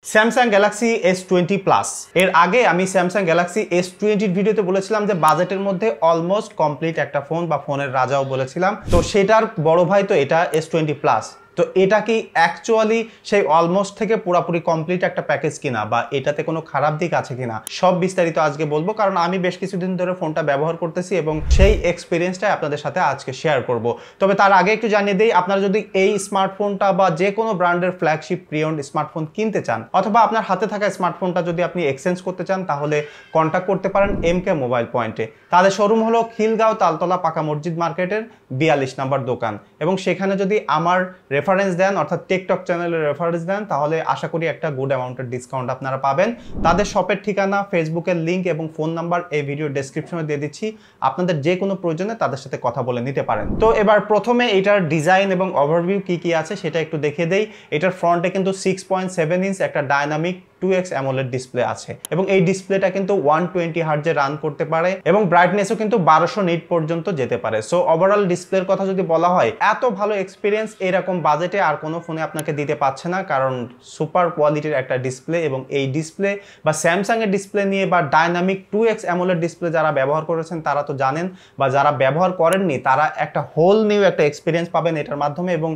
Samsung Galaxy S20 Plus এর আগে আমি Samsung Galaxy S20 ভিডিওতে বলেছিলাম যে বাজেটের মধ্যে অলমোস্ট কমপ্লিট একটা ফোন বা ফোনের রাজাও বলেছিলাম। তো সেটার বড় ভাই তো এটা S20 Plus। তো এটা কি অ্যাকচুয়ালি সেই অলমোস্ট থেকে পুরোপুরি কমপ্লিট একটা প্যাকেজ কিনা বা এটাতে কোনো খারাপ দিক আছে কিনা সব বিস্তারিত আজকে বলবো, কারণ আমি বেশ কিছুদিন ধরে ফোনটা ব্যবহার করতেছি এবং সেই এক্সপিরিয়েন্সটাই আপনাদের সাথে আজকে শেয়ার করব। তবে তার আগে একটু জানিয়ে দিই, আপনারা যদি এই স্মার্টফোনটা বা যে কোনো ব্র্যান্ডের ফ্ল্যাগশিপ প্রি-ওন্ড স্মার্টফোন কিনতে চান অথবা আপনার হাতে থাকা স্মার্টফোনটা যদি আপনি এক্সচেঞ্জ করতে চান তাহলে কন্ট্যাক্ট করতে পারেন এমকে মোবাইল পয়েন্টে। তাদের শোরুম হলো খিলগাঁও তালতলা পাকা মসজিদ মার্কেটের 42 নম্বর দোকান, এবং সেখানে যদি আমার রেফারেন্স দেন অর্থাৎ টেকটক চ্যানেলের রেফারেন্স দেন তাহলে আশা করি একটা গুড অ্যামাউন্টের ডিসকাউন্ট আপনারা পাবেন। তাদের শপের ঠিকানা, ফেসবুকের লিঙ্ক এবং ফোন নাম্বার এই ভিডিও ডেসক্রিপশনে দিয়ে দিচ্ছি, আপনাদের যে কোনো প্রয়োজনে তাদের সাথে কথা বলে নিতে পারেন। তো এবার প্রথমে এটার ডিজাইন এবং ওভারভিউ কি আছে সেটা একটু দেখিয়ে দেই। এটার ফ্রন্টে কিন্তু 6.7 ইঞ্চ একটা ডায়নামিক 2x অ্যামোলেড ডিসপ্লে আছে এবং এই ডিসপ্লেটা কিন্তু 120 হার্টজে রান করতে পারে এবং ব্রাইটনেসও কিন্তু 1200 নিট পর্যন্ত যেতে পারে। সো ওভারঅল ডিসপ্লের কথা যদি বলা হয়, এত ভালো এক্সপিরিয়েন্স এরকম বাজেটে আর কোনো ফোনে আপনাকে দিতে পারছে না, কারণ সুপার কোয়ালিটির একটা ডিসপ্লে। এবং এই ডিসপ্লে বা স্যামসাং এর ডিসপ্লে নিয়ে বা ডায়নামিক 2x অ্যামোলেড ডিসপ্লে যারা ব্যবহার করেছেন তারা তো জানেন, বা যারা ব্যবহার করেননি তারা একটা হোল নিউ একটা এক্সপিরিয়েন্স পাবেন এটার মাধ্যমে। এবং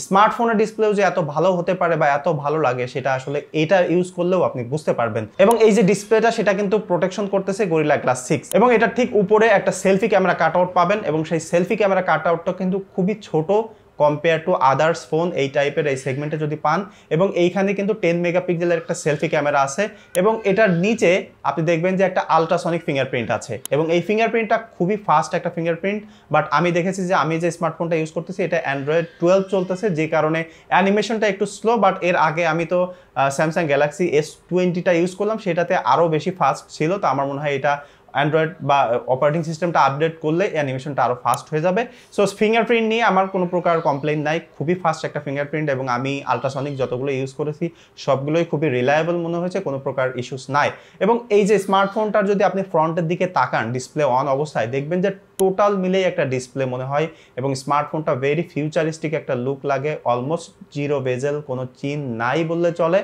স্মার্টফোনের ডিসপ্লেও যে এত ভালো হতে পারে বা এত ভালো লাগে সেটা আসলে এটা ইউজ করলে আপনি বুঝতে পারবেন। এবং এই যে ডিসপ্লেটা সেটা কিন্তু প্রোটেকশন করতেছে গরিলা গ্লাস 6 এবং এটা ঠিক উপরে একটা সেলফি ক্যামেরা কাটআউট পাবেন এবং সেই সেলফি ক্যামেরা কাটআউটটা কিন্তু খুবই ছোট কম্পেয়ার টু আদার্স ফোন এই টাইপের এই সেগমেন্টে যদি পান। এবং এইখানে কিন্তু 10 মেগাপিক্সেলের একটা সেলফি ক্যামেরা আছে এবং এটার নিচে আপনি দেখবেন যে একটা আলট্রাসনিক ফিঙ্গারপ্রিন্ট আছে এবং এই ফিঙ্গারপ্রিন্টটা খুবই ফাস্ট একটা ফিঙ্গারপ্রিন্ট। বাট আমি দেখেছি যে আমি যে স্মার্টফোনটা ইউজ করতেছি এটা অ্যান্ড্রয়েড 12 চলতেছে, যে কারণে অ্যানিমেশনটা একটু স্লো। বাট এর আগে আমি তো স্যামসাং গ্যালাক্সি S20টা ইউজ করলাম, সেটাতে আরও বেশি ফাস্ট ছিল। তো আমার মনে হয় এটা অ্যান্ড্রয়েড বা অপারেটিং সিস্টেমটা আপডেট করলে অ্যানিমেশনটা আরও ফাস্ট হয়ে যাবে। সো ফিঙ্গারপ্রিন্ট নিয়ে আমার কোনো প্রকার কমপ্লেন নাই, খুবই ফাস্ট একটা ফিঙ্গারপ্রিন্ট এবং আমি আলট্রাসনিক যতগুলো ইউজ করেছি সবগুলোই খুবই রিলায়েবল মনে হয়েছে, কোনো প্রকার ইস্যুস নাই। এবং এই যে স্মার্টফোনটার যদি আপনি ফ্রন্টের দিকে তাকান ডিসপ্লে অন অবস্থায় দেখবেন যে টোটাল মিলেই একটা ডিসপ্লে মনে হয় এবং স্মার্টফোনটা ভেরি ফিউচারিস্টিক একটা লুক লাগে, অলমোস্ট জিরো বেজেল, কোনো চিন নাই বললে চলে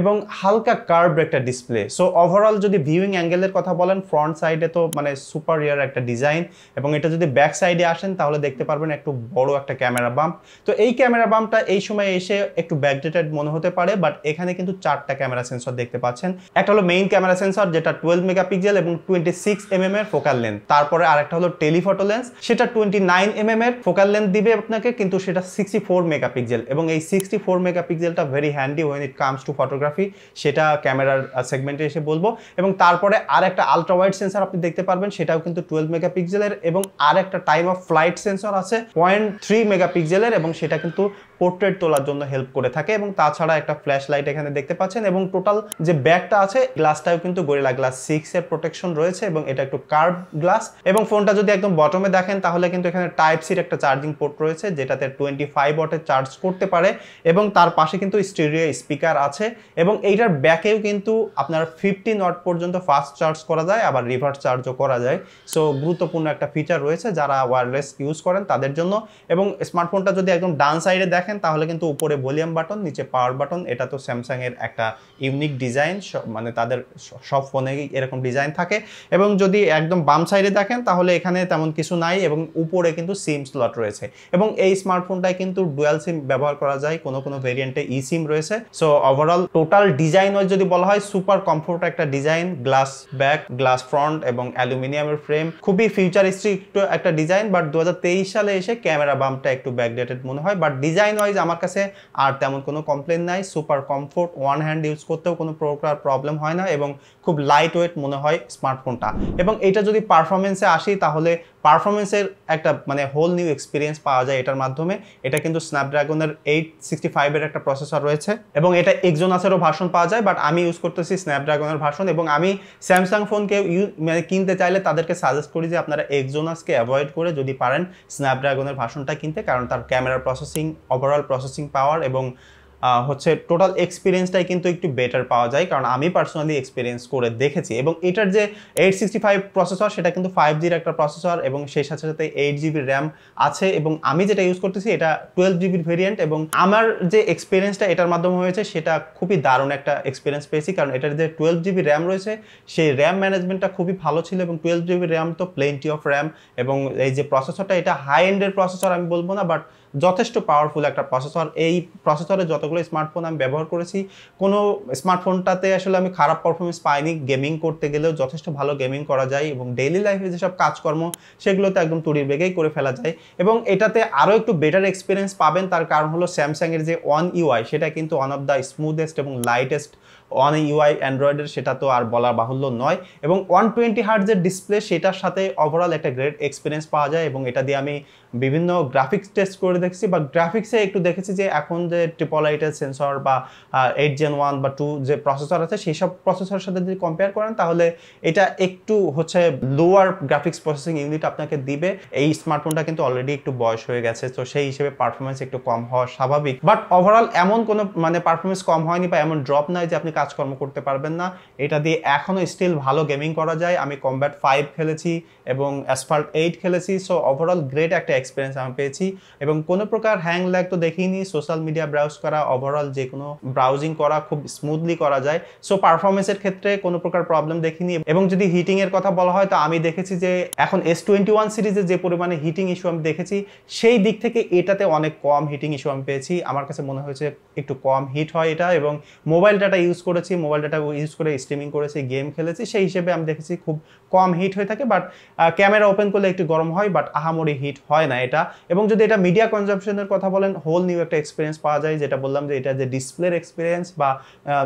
এবং হালকা কার্ভ একটা ডিসপ্লে। সো ওভারঅল যদি ভিউইং অ্যাঙ্গেলের কথা বলেন ফ্রন্ট সাইডে তো মানে সুপার রিয়ার একটা ডিজাইন এবং এটা যদি ব্যাক সাইডে আসেন তাহলে দেখতে পারবেন একটু বড় একটা ক্যামেরা বাম্প। তো এই ক্যামেরা বাম্পটা এই সময় এসে একটু ব্যাকডেটেড মনে হতে পারে, বাট এখানে কিন্তু 4টা ক্যামেরা সেন্সর দেখতে পাচ্ছেন। একটা হলো মেইন ক্যামেরা সেন্সর যেটা 12 মেগাপিক্সেল এবং 26 mm এর ফোকাল লেন্থ। তারপরে আরেকটা হলো টেলিফটো লেন্স, সেটা 29 mm এর ফোকাল লেন্থ দিবে আপনাকে, কিন্তু সেটা 64 মেগাপিক্সেল এবং এই 64 মেগাপিক্সেলটা very handy when it comes to photography, সেটা ক্যামেরার সেগমেন্টে এসে বলবো। এবং তারপরে আর একটা আলট্রা ওয়াইড সেন্সর আপনি দেখতে পারবেন, সেটাও কিন্তু 12 মেগাপিক্সেলের এবং আর একটা টাইম অফ ফ্লাইট সেন্সর আছে 0.3 মেগাপিক্সেলের এবং সেটা কিন্তু পোর্ট্রেট তোলার জন্য হেল্প করে থাকে। এবং তাছাড়া একটা ফ্ল্যাশ লাইট এখানে দেখতে পাচ্ছেন এবং টোটাল যে ব্যাগটা আছে গ্লাসটাও কিন্তু গরিলা গ্লাস 6 এর প্রোটেকশন রয়েছে এবং এটা একটু কার্ভ গ্লাস। এবং ফোনটা যদি একদম বটমে দেখেন তাহলে কিন্তু এখানে টাইপ সির একটা চার্জিং পোর্ট রয়েছে যেটাতে 25 ওয়াটের চার্জ করতে পারে এবং তার পাশে কিন্তু স্টেরিও স্পিকার আছে এবং এইটার ব্যাকেও কিন্তু আপনার 15 ওয়াট পর্যন্ত ফাস্ট চার্জ করা যায়, আবার রিভার্স চার্জও করা যায়। সো গুরুত্বপূর্ণ একটা ফিচার রয়েছে যারা ওয়্যারলেস ইউজ করেন তাদের জন্য। এবং স্মার্টফোনটা যদি একদম ডান সাইডে দেখেন তাহলে কিন্তু উপরে ভলিউম বাটন, নিচে পাওয়ার বাটন। এটা তো স্যামসাং এর একটা ইউনিক ডিজাইন, মানে তাদের সব ফোনেই এরকম ডিজাইন থাকে। এবং যদি একদম বাম সাইডে দেখেন তাহলে এখানে তেমন কিছু নাই এবং উপরে কিন্তু সিম স্লট রয়েছে এবং এই স্মার্টফোনটায় কিন্তু ডুয়াল সিম ব্যবহার করা যায়, কোনো কোনো ভেরিয়েন্টে ই সিম রয়েছে। So overall total design wise যদি বলা হয় সুপার কমফোর্ট একটা design, glass back, glass front এবং অ্যালুমিনিয়ামের ফ্রেম, খুবই ফিউচারিস্টিক একটা ডিজাইন। বাট 2023 সালে এসে ক্যামেরা বাম্পটা একটু ব্যাকডেটেড মনে হয়, বাট ডিজাইন ওয়াইজ আমার কাছে আর তেমন কোনো কমপ্লেন নাই। Super comfort, one hand use করতেও কোনো প্রকার প্রবলেম হয় না এবং খুব লাইট ওয়েট মনে হয় স্মার্টফোনটা। এবং এটা যদি পারফরমেন্সে আসি তাহলে পারফরমেন্সের একটা মানে হোল নিউ এক্সপিরিয়েন্স পাওয়া যায় এটার মাধ্যমে। এটা কিন্তু স্ন্যাপড্রাগনের 865 এর একটা প্রসেসর রয়েছে এবং এটা এক্সোনাসেরও ভার্সন পাওয়া যায়, বাট আমি ইউজ করতেছি স্ন্যাপড্রাগনের ভার্সন। এবং আমি স্যামসাং ফোনকে মানে কিনতে চাইলে তাদেরকে সাজেস্ট করি যে আপনারা এক্সোনাসকে অ্যাভয়েড করে যদি পারেন স্ন্যাপড্রাগনের ভার্সনটা কিনতে, কারণ তার ক্যামেরা প্রসেসিং, ওভারঅল প্রসেসিং পাওয়ার এবং হচ্ছে টোটাল এক্সপিরিয়েন্সটাই কিন্তু একটু বেটার পাওয়া যায়, কারণ আমি পার্সোনালি এক্সপিরিয়েন্স করে দেখেছি। এবং এটার যে 865 প্রসেসর সেটা কিন্তু 5Gর একটা প্রসেসর, এবং সেই সাথে সাথে 8GB র্যাম আছে, এবং আমি যেটা ইউজ করতেছি এটা 12GBর ভেরিয়েন্ট। এবং আমার যে এক্সপিরিয়েন্সটা এটার মাধ্যমে হয়েছে সেটা খুবই দারুণ একটা এক্সপিরিয়েন্স পেয়েছি, কারণ এটার যে 12GB র্যাম রয়েছে সেই র্যাম ম্যানেজমেন্টটা খুবই ভালো ছিল, এবং 12GB র্যাম তো প্লেন্টি অফ র্যাম। এবং এই যে প্রসেসরটা এটা হাই এন্ডের প্রসেসর আমি বলবো না, বাট যথেষ্ট পাওয়ারফুল একটা প্রসেসর। এই প্রসেসরে যতগুলো স্মার্টফোন আমি ব্যবহার করেছি কোনো স্মার্টফোনটাতে আসলে আমি খারাপ পারফরমেন্স পাইনি। গেমিং করতে গেলেও যথেষ্ট ভালো গেমিং করা যায়, এবং ডেইলি লাইফে যেসব কাজকর্ম সেগুলোতে একদম তুড়ির বেগেই করে ফেলা যায়। এবং এটাতে আরও একটু বেটার এক্সপিরিয়েন্স পাবেন, তার কারণ হলো স্যামসাংয়ের যে ওয়ান ইউআই সেটা কিন্তু ওয়ান অফ দ্য স্মুথেস্ট এবং লাইটেস্ট ওয়ান ইউআই অ্যান্ড্রয়েডের, সেটা তো আর বলা বাহুল্য নয়। এবং 120 হার্টজের ডিসপ্লে, সেটার সাথে ওভারঅল একটা গ্রেট এক্সপিরিয়েন্স পাওয়া যায়। এবং এটা দিয়ে আমি বিভিন্ন গ্রাফিক্স টেস্ট করে দেখছি, বা গ্রাফিক্সে একটু দেখেছি যে এখন যে ট্রিপল আইটের সেন্সর বা 8 Gen 1 বা 2 যে প্রসেসর আছে সেই সব প্রসেসরের সাথে যদি কম্পেয়ার করেন তাহলে এটা একটু হচ্ছে লোয়ার গ্রাফিক্স প্রসেসিং ইউনিট আপনাকে দিবে। এই স্মার্টফোনটা কিন্তু অলরেডি একটু বয়স হয়ে গেছে, তো সেই হিসেবে পারফরমেন্স একটু কম হওয়া স্বাভাবিক। বাট ওভারঅল এমন কোনো মানে পারফরমেন্স কম হয়নি বা এমন ড্রপ নাই যে আপনি কাজকর্ম করতে পারবেন না। এটা দিয়ে এখনো স্টিল ভালো গেমিং করা যায়। আমি কম্ব্যাট 5 খেলেছি এবং অ্যাসফাল্ট 8 খেলেছি, সো ওভারঅল গ্রেট একটা এক্সপিরিয়েন্স আমি পেয়েছি। এবং কোনো প্রকার হ্যাং ল্যাগ তো দেখিনি। সোশ্যাল মিডিয়া ব্রাউজ করা, ওভারঅল যে কোনো ব্রাউজিং করা খুব স্মুথলি করা যায়। সো পারফরমেন্সের ক্ষেত্রে কোনো প্রকার প্রবলেম দেখিনি। এবং যদি হিটিং এর কথা বলা হয় তো আমি দেখেছি যে এখন S21 সিরিজে যে পরিমাণে হিটিং ইস্যু আমি দেখেছি সেই দিক থেকে এটাতে অনেক কম হিটিং ইস্যু আমি পেয়েছি। আমার কাছে মনে হয়েছে একটু কম হিট হয় এটা। এবং মোবাইল ডাটা ইউজ করেছি, মোবাইল ডাটা ইউজ করে স্ট্রিমিং করেছি, গেম খেলেছি, সেই হিসেবে আমি দেখেছি খুব কম হিট হয়ে থাকে। বাট ক্যামেরা ওপেন করলে একটু গরম হয়, বাট আহামরি হিট হয় না এটা। এবং যদি এটা মিডিয়া কনজাম্পশনের কথা বলেন, হোল নিউ একটা এক্সপিরিয়েন্স পাওয়া যায়, যেটা বললাম যে এটা যে ডিসপ্লের এক্সপিরিয়েন্স বা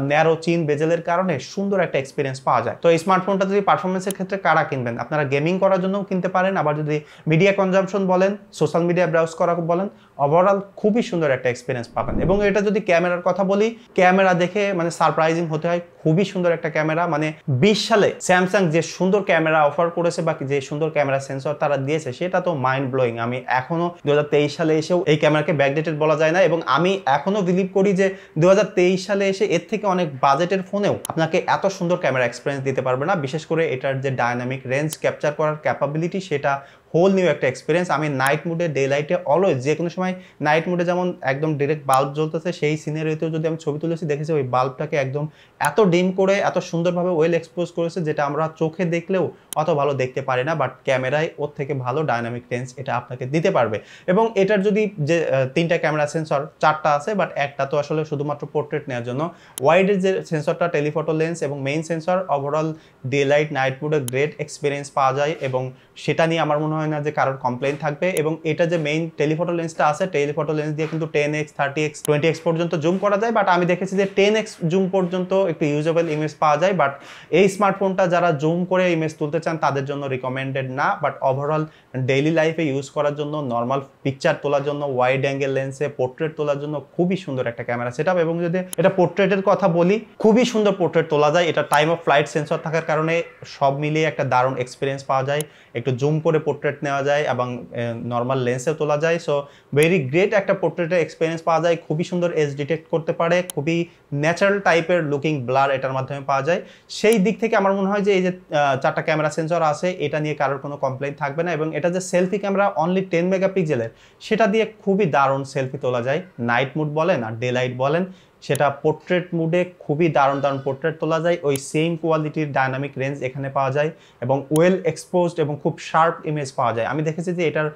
ন্যারো চিন বেজেলের কারণে সুন্দর একটা এক্সপিরিয়েন্স পাওয়া যায়। তো এই স্মার্টফোনটা যদি পারফরমেন্সের ক্ষেত্রে কারা কিনবেন, আপনারা গেমিং করার জন্যও কিনতে পারেন, আবার যদি মিডিয়া কনজাম্পশন বলেন, সোশ্যাল মিডিয়া ব্রাউজ করা বলেন, ওভারঅল খুবই সুন্দর একটা এক্সপিরিয়েন্স পাবেন। এবং এটা যদি ক্যামেরার কথা বলি, ক্যামেরা দেখে মানে সারপ্রাইজিং হতে হয়, খুবই সুন্দর একটা ক্যামেরা। মানে 20 সালে স্যামসাং যে সুন্দর ক্যামেরা অফার করেছে বা যে সুন্দর ক্যামেরা সেন্সর তারা দিয়েছে সেটা তো মাইন্ড ব্লোয়িং। আমি এখনো 2023 সালে এসেও এই ক্যামেরাকে ব্যাকডেটেড বলা যায় না, এবং আমি এখনো বিলিভ করি যে 2023 সালে এসে এর থেকে অনেক বাজেটের ফোনেও আপনাকে এত সুন্দর ক্যামেরা এক্সপিরিয়েন্স দিতে পারবে না। বিশেষ করে এটার যে ডায়নামিক রেঞ্জ ক্যাপচার করার ক্যাপাবিলিটি সেটা হোল নিউ একটা এক্সপিরিয়েন্স। আমি নাইট মুডে, ডে লাইটে, অলওয়েজ যে কোনো সময় নাইট মুডে যেমন একদম ডিরেক্ট বাল্ব জ্বলতেছে সেই সিনারিতেও যদি আমি ছবি তুলেছি দেখেছি ওই বাল্বটাকে একদম এত ডিম করে এত সুন্দরভাবে ওয়েল এক্সপোজ করেছে যেটা আমরা চোখে দেখলেও অত ভালো দেখতে পারি না, বাট ক্যামেরায় ওর থেকে ভালো ডায়নামিক রেঞ্জ এটা আপনাকে দিতে পারবে। এবং এটার যদি যে 3টা ক্যামেরা সেন্সর, 4টা আছে, বাট একটা তো আসলে শুধুমাত্র পোর্ট্রেট নেওয়ার জন্য। ওয়াইডের যে সেন্সরটা, টেলিফটো লেন্স এবং main sensor, overall day light, night মুডে গ্রেট এক্সপিরিয়েন্স পাওয়া যায়, এবং সেটা নিয়ে আমার মনে হয় না যে কারোর কমপ্লেইন থাকবে। এবং এটা যে মেইন টেলিফটো লেন্সটা আছে, টেলিফটো লেন্স দিয়ে কিন্তু 10x, 30x, 20x পর্যন্ত জুম করা যায়, বাট আমি দেখেছি যে 10x জুম পর্যন্ত একটু ইউজেবল ইমেজ পাওয়া যায়। বাট এই স্মার্টফোনটা যারা জুম করে ইমেজ তুলতে চান তাদের জন্য রিকমেন্ডেড না, বাট ওভারঅল ডেইলি লাইফে ইউজ করার জন্য, নর্মাল পিকচার তোলার জন্য, ওয়াইড অ্যাঙ্গেল লেন্সে পোর্ট্রেট তোলার জন্য খুবই সুন্দর একটা ক্যামেরা সেটআপ। এবং যদি এটা পোর্ট্রেটের কথা বলি, খুবই সুন্দর পোর্ট্রেট তোলা যায়। এটা টাইম অফ ফ্লাইট সেন্সর থাকার কারণে সব মিলিয়ে একটা দারুণ এক্সপিরিয়েন্স পাওয়া যায়। একটু জুম করে পোর্ট্রেট নেওয়া যায় এবং নর্মাল লেন্সে তোলা যায়। সো ভেরি গ্রেট একটা পোর্ট্রেটের এক্সপিরিয়েন্স পাওয়া যায়। খুবই সুন্দর এজ ডিটেক্ট করতে পারে, খুবই ন্যাচারাল টাইপের লুকিং ব্লার এটার মাধ্যমে পাওয়া যায়। সেই দিক থেকে আমার মনে হয় যে এই যে 4টা ক্যামেরা সেন্সর আছে এটা নিয়ে কারোর কোনো কমপ্লেইন থাকবে না। এবং এটা যে সেলফি ক্যামেরা অনলি 10 মেগাপিক্সেলের, সেটা দিয়ে খুবই দারুণ সেলফি তোলা যায়। নাইট মুড বলেন আর ডে লাইট বলেন, সেটা পোর্ট্রেট মুডে খুবই দারুণ দারুণ পোর্ট্রেট তোলা যায়। ওই সেম কোয়ালিটির ডায়নামিক রেঞ্জ এখানে পাওয়া যায় এবং ওয়েল এক্সপোজড এবং খুব শার্প ইমেজ পাওয়া যায়। আমি দেখেছি যে এটার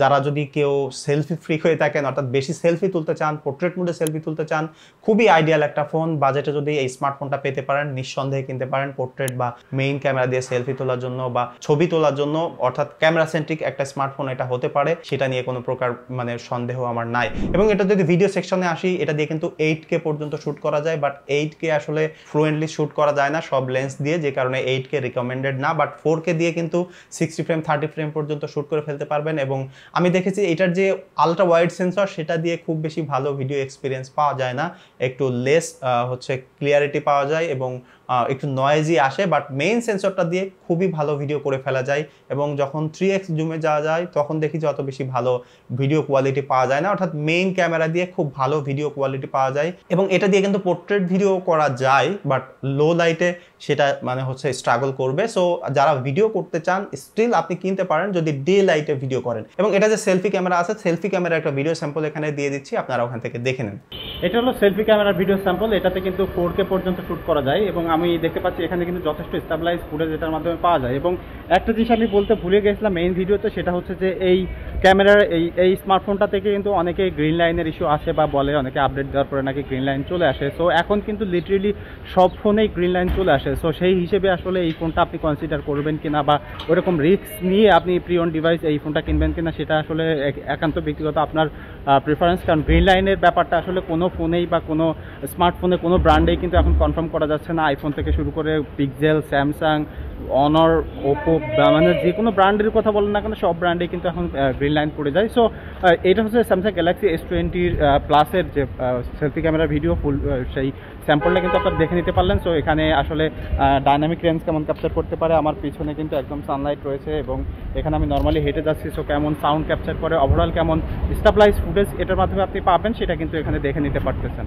যারা যদি কেউ সেলফি ফ্রিক হয়ে থাকেন, অর্থাৎ বেশি সেলফি তুলতে চান, পোর্ট্রেট মুডে সেলফি তুলতে চান, খুবই আইডিয়াল একটা ফোন। বাজেটে যদি এই স্মার্টফোনটা পেতে পারেন নিঃসন্দেহে কিনতে পারেন, পোর্ট্রেট বা মেইন ক্যামেরা দিয়ে সেলফি তোলার জন্য বা ছবি তোলার জন্য, অর্থাৎ ক্যামেরা সেন্ট্রিক একটা স্মার্টফোন এটা হতে পারে, সেটা নিয়ে কোনো প্রকার মানে সন্দেহ আমার নাই। এবং এটা যদি ভিডিও সেকশনে আসি, এটা দিয়ে কিন্তু 8K পর্যন্ত শ্যুট করা যায়, বাট 8K আসলে ফ্লুয়েন্টলি শ্যুট করা যায় না সব লেন্স দিয়ে, যে কারণে 8K রিকমেন্ডেড না। বাট 4K দিয়ে কিন্তু 60 ফ্রেম 30 ফ্রেম পর্যন্ত শ্যুট করে ফেলতে পারবেন। এবং আমি দেখেছি এটার যে আলট্রা ওয়াইড সেন্সর সেটা দিয়ে খুব বেশি ভালো ভিডিও এক্সপিরিয়েন্স পাওয়া যায় না, একটু লেস হচ্ছে ক্লিয়ারিটি পাওয়া যায় এবং একটু নয়েজি আসে, বাট মেইন সেন্সরটা দিয়ে খুবই ভালো ভিডিও করে ফেলা যায়। এবং যখন 3x জুমে যাওয়া যায় তখন দেখি যে অত বেশি ভালো ভিডিও কোয়ালিটি পাওয়া যায় না, অর্থাৎ মেইন ক্যামেরা দিয়ে খুব ভালো ভিডিও কোয়ালিটি পাওয়া যায়। এবং এটা দিয়ে কিন্তু পোর্ট্রেট ভিডিও করা যায়, বাট লো লাইটে সেটা মানে হচ্ছে স্ট্রাগল করবে। সো যারা ভিডিও করতে চান স্টিল আপনি কিনতে পারেন যদি ডে লাইটে ভিডিও করেন। এবং এটা যে সেলফি ক্যামেরা আছে, সেলফি ক্যামেরা একটা ভিডিও স্যাম্পল এখানে দিয়ে দিচ্ছি, আপনারা ওখান থেকে দেখে নেন। এটা হলো সেলফি ক্যামেরার ভিডিও স্যাম্পল, এটাতে কিন্তু 4K পর্যন্ত শ্যুট করা যায় এবং আমি দেখতে পাচ্ছি এখানে কিন্তু যথেষ্ট স্টেবিলাইজ ফুটেজ এটার মাধ্যমে পাওয়া যায়। এবং একটা জিনিস আমি বলতে ভুলে গেছিলাম মেইন ভিডিওতে, সেটা হচ্ছে যে এই ক্যামেরার এই স্মার্টফোনটা থেকে কিন্তু অনেকে গ্রিন লাইনের ইস্যু আসে বা বলে, অনেকে আপডেট দেওয়ার পরে নাকি গ্রিন লাইন চলে আসে। সো এখন কিন্তু লিটারেলি সব ফোনেই গ্রিন লাইন চলে আসে। সো সেই হিসেবে আসলে এই ফোনটা আপনি কনসিডার করবেন কিনা বা ওরকম রিস্ক নিয়ে আপনি প্রি অন ডিভাইস এই ফোনটা কিনবেন কিনা সেটা আসলে একান্ত ব্যক্তিগত আপনার প্রেফারেন্স। কারণ গ্রিন লাইনের ব্যাপারটা আসলে কোনো ফোনেই বা কোনো স্মার্টফোনে কোনো ব্র্যান্ডেই কিন্তু এখন কনফার্ম করা যাচ্ছে না। আইফোন থেকে শুরু করে পিক্সেল, স্যামসাং, অনর, ওপো, মানে যে কোনো ব্র্যান্ডের কথা বলেন না কেন সব ব্র্যান্ডে কিন্তু এখন গ্রিন লাইন পড়ে যায়। সো এটা হচ্ছে স্যামসাং গ্যালাক্সি S20 প্লাসের যে সেলফি ক্যামেরা ভিডিও ফুল সেই স্যাম্পলটা কিন্তু আপনারা দেখে নিতে পারলেন। সো এখানে আসলে ডাইনামিক রেঞ্জ কেমন ক্যাপচার করতে পারে, আমার পিছনে কিন্তু একদম সানলাইট রয়েছে এবং এখানে আমি নর্মালি হেঁটে যাচ্ছি। সো কেমন সাউন্ড ক্যাপচার করে, ওভারঅল কেমন স্টেবিলাইজ ফুটেজ এটার মাধ্যমে আপনি পাবেন সেটা কিন্তু এখানে দেখে নিতে পারতেছেন।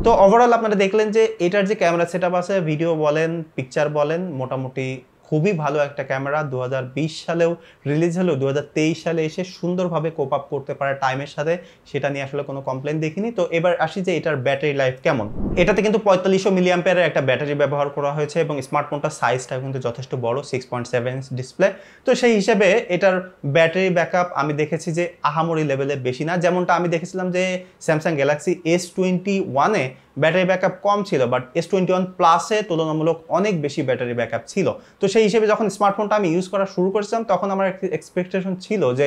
তো ওভারঅল আপনারা দেখলেন যে এটার যে ক্যামেরা সেটআপ আছে, ভিডিও বলেন পিকচার বলেন, মোটামুটি খুবই ভালো একটা ক্যামেরা। 2020 সালেও রিলিজ হলেও 2023 সালে এসে সুন্দরভাবে কোপ আপ করতে পারে টাইমের সাথে, সেটা নিয়ে আসলে কোনো কমপ্লেন দেখিনি। তো এবার আসি যে এটার ব্যাটারি লাইফ কেমন। এটাতে কিন্তু 4500 মিলিঅ্যাম্পিয়ারের একটা ব্যাটারি ব্যবহার করা হয়েছে এবং স্মার্টফোনটার সাইজটা কিন্তু যথেষ্ট বড়, 6.7 ইঞ্চ ডিসপ্লে। তো সেই হিসেবে এটার ব্যাটারি ব্যাকআপ আমি দেখেছি যে আহামরি লেভেলের বেশি না, যেমনটা আমি দেখেছিলাম যে স্যামসাং গ্যালাক্সি S21-এ ব্যাটারি ব্যাকআপ কম ছিল, বাট S21 প্লাসে তুলনামূলক অনেক বেশি ব্যাটারি ব্যাকআপ ছিল। তো সেই হিসেবে যখন স্মার্টফোনটা আমি ইউজ করা শুরু করেছিলাম তখন আমার একটি এক্সপেকটেশন ছিল যে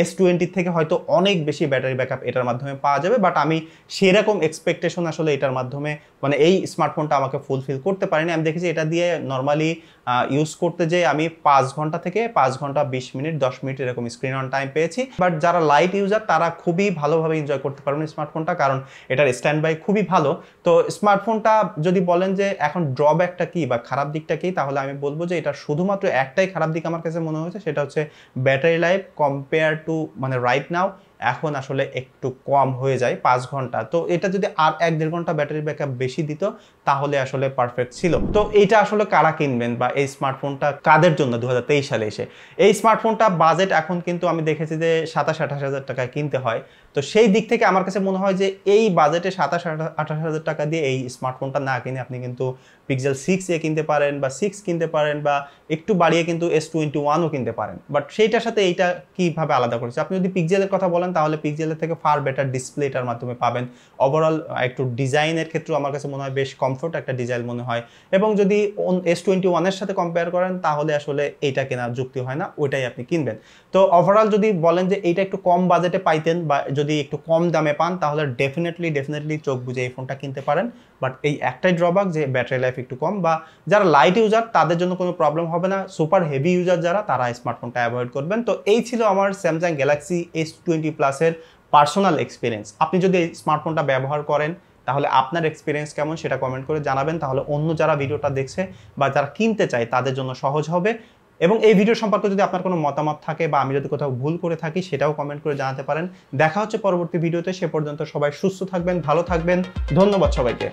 S20 থেকে হয়তো অনেক বেশি ব্যাটারি ব্যাকআপ এটার মাধ্যমে পাওয়া যাবে, বাট আমি সেরকম এক্সপেকটেশন আসলে এটার মাধ্যমে মানে এই স্মার্টফোনটা আমাকে ফুলফিল করতে পারিনি। আমি দেখেছি এটা দিয়ে নর্মালি ইউজ করতে যে আমি 5 ঘন্টা থেকে 5 ঘন্টা 20 মিনিট 10 মিনিট এরকম স্ক্রিন অন টাইম পেয়েছি। বাট যারা লাইট ইউজার তারা খুবই ভালোভাবে এনজয় করতে পারবেন স্মার্টফোনটা, কারণ এটার স্ট্যান্ড বাই খুবই ভালো। তো স্মার্টফোনটা যদি বলেন যে এখন ড্রব্যাকটা কি বা খারাপ দিকটা কি, তাহলে আমি বলবো যে এটা শুধুমাত্র একটাই খারাপ দিক আমার কাছে মনে হয়েছে, সেটা হচ্ছে ব্যাটারি লাইফ কম্পেয়ার টু মানে রাইট নাও এখন আসলে একটু কম হয়ে যায় 5 ঘন্টা। তো এটা যদি আর 1-1.5 ঘন্টা ব্যাটারি ব্যাকআপ বেশি দিত তাহলে আসলে পারফেক্ট ছিল। তো এটা আসলে কারা কিনবেন বা এই স্মার্টফোনটা কাদের জন্য 2023 সালে এসে? এই স্মার্টফোনটা বাজেট এখন কিন্তু আমি দেখেছি যে 27-28 হাজার টাকায় কিনতে হয়। তো সেই দিক থেকে আমার কাছে মনে হয় যে এই বাজেটে 27-28 হাজার টাকা দিয়ে এই স্মার্টফোনটা না কিনে আপনি কিন্তু পিক্সেল 6 কিনতে পারেন বা 6 কিনতে পারেন বা একটু বাড়িয়ে কিন্তু S21ও কিনতে পারেন। বাট সেইটার সাথে এইটা কিভাবে আলাদা করেছে? আপনি যদি পিক্সেলের কথা বলেন তাহলে পিক্সেলের থেকে ফার বেটার ডিসপ্লে এটার মাধ্যমে পাবেন। ওভারঅল একটু ডিজাইনের ক্ষেত্রে আমার কাছে মনে হয় বেশ কমফোর্ট একটা ডিজাইন মনে হয়। এবং যদি S21 এর সাথে কম্পেয়ার করেন তাহলে আসলে এইটা কেনার যুক্তি হয় না, ওইটাই আপনি কিনবেন। তো ওভারঅল যদি বলেন যে এইটা একটু কম বাজেটে পাইতেন বা যদি একটু কম দামে পান তাহলে ডেফিনেটলি চোখ বুঝে এই ফোনটা কিনতে পারেন। বাট এই একটাই ড্রব্যাক যে ব্যাটারি লাইফ একটু কম, বা যারা লাইট ইউজার তাদের জন্য কোনো প্রবলেম হবে না, সুপার হেভি ইউজার যারা তারা স্মার্টফোনটা অ্যাভয়েড করবেন। তো এই ছিল আমার স্যামসাং গ্যালাক্সি S20 প্লাসের পার্সোনাল এক্সপিরিয়েন্স। আপনি যদি এই স্মার্টফোনটা ব্যবহার করেন তাহলে আপনার এক্সপিরিয়েন্স কেমন সেটা কমেন্ট করে জানাবেন, তাহলে অন্য যারা ভিডিওটা দেখছে বা যারা কিনতে চায় তাদের জন্য সহজ হবে। এবং এই ভিডিও সম্পর্কে যদি আপনার কোনো মতামত থাকে বা আমি যদি কোথাও ভুল করে থাকি সেটাও কমেন্ট করে জানাতে পারেন। দেখা হচ্ছে পরবর্তী ভিডিওতে, সে পর্যন্ত সবাই সুস্থ থাকবেন, ভালো থাকবেন, ধন্যবাদ সবাইকে।